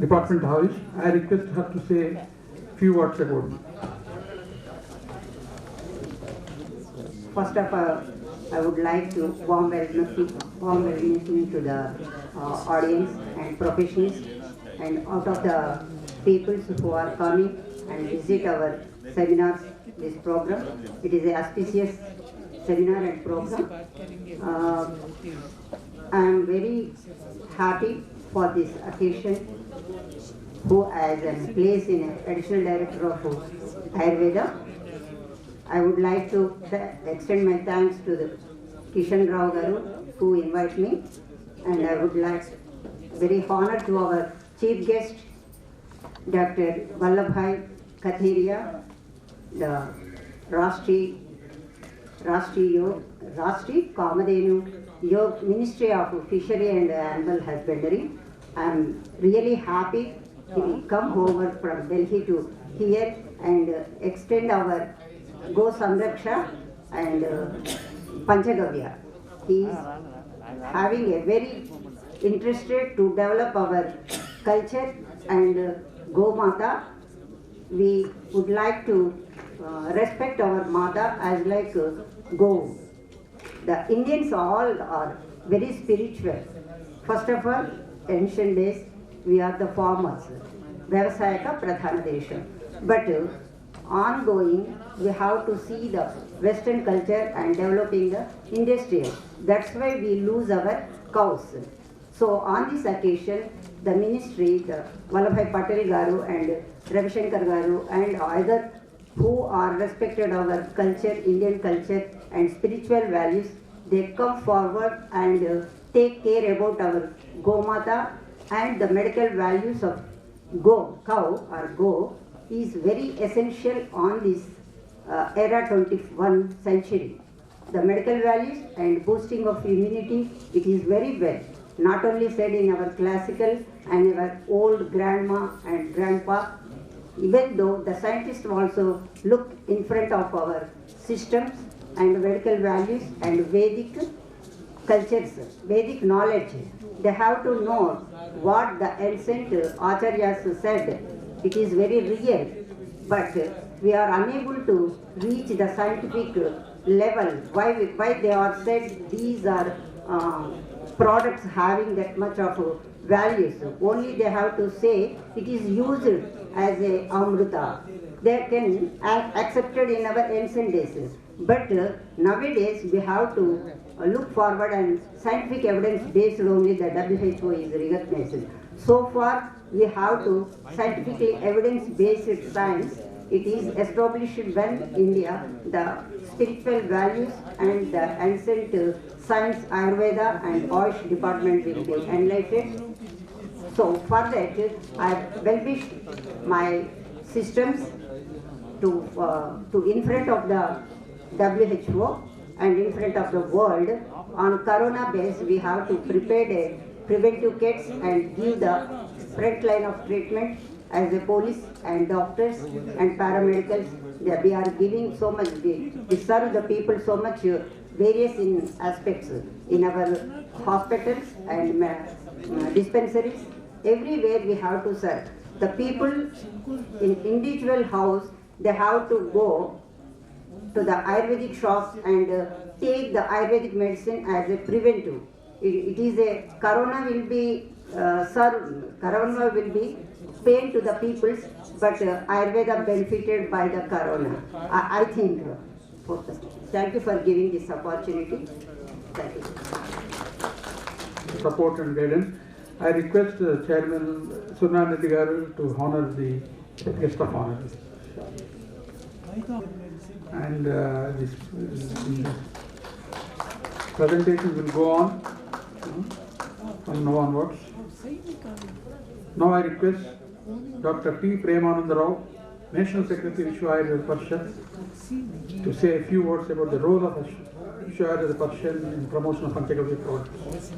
Department House. I request her to say few words about it. First of all, I would like to warm welcome to the audience and professionals and out of the peoples who are coming and visit our seminars, this program. It is an auspicious seminar and program. I am very happy for this occasion who as a place in additional director of Ayurveda. I would like to extend my thanks to the Kishan Rao Garu who invite me, and I would like very honor to our chief guest Dr. Vallabhai Kathiria, the Rashtriya Kamadhenu Yog Ministry of Fishery and Animal Husbandry. I am really happy to come over from Delhi to here and extend our Go Samraksha and Panchagavya. He is having a very interested to develop our culture and Go Mata. We would like to respect our Mata as like Go. The Indians all are very spiritual. First of all, ancient days, we are the farmers. Vyavasayaka Pradhana Desha. But ongoing, we have to see the Western culture and developing the industrial. That's why we lose our cows. So on this occasion, the ministry, the Vallabhai Patel Garu and Ravishankar Garu and other who are respected our culture, Indian culture and spiritual values, they come forward and take care about our Gomata and the medical values of Go, cow or Go is very essential on this era 21st century. The medical values and boosting of immunity, it is very well. Not only said in our classical and our old grandma and grandpa, even though the scientists also look in front of our systems and medical values and Vedic cultures, Vedic knowledge. They have to know what the ancient acharyas said. It is very real, but we are unable to reach the scientific level. Why they are said these are products having that much of values. Only they have to say it is used as a amruta. They can accepted in our ancient days. But nowadays we have to look forward and scientific evidence based only the WHO is recognized. So far we have to scientifically evidence based science. It is established when India the spiritual values and the ancient science Ayurveda and Ayush department will be enlightened. So for that I well wish my systems to in front of the WHO and in front of the world on corona base we have to prepare a preventive kits and give the front line of treatment as a police and doctors and paramedicals. We are giving so much, we serve the people so much various in aspects in our hospitals and dispensaries. Everywhere we have to serve. The people in individual house, they have to go to the Ayurvedic shops and take the Ayurvedic medicine as a preventive. It is a corona will be corona will be pain to the peoples, but Ayurveda benefited by the corona. I think. Thank you for giving this opportunity. Thank you. Support and guidance. I request Chairman Suryanarayan Reddy Garu to honor the guest of honor. And this presentation will go on from now onwards. Now I request Dr. P. Premanand Rao, National Secretary Vishwa Ayurveda Parishad, to say a few words about the role of Vishwa Ayurveda Parishad in promotion of Panchagavya products.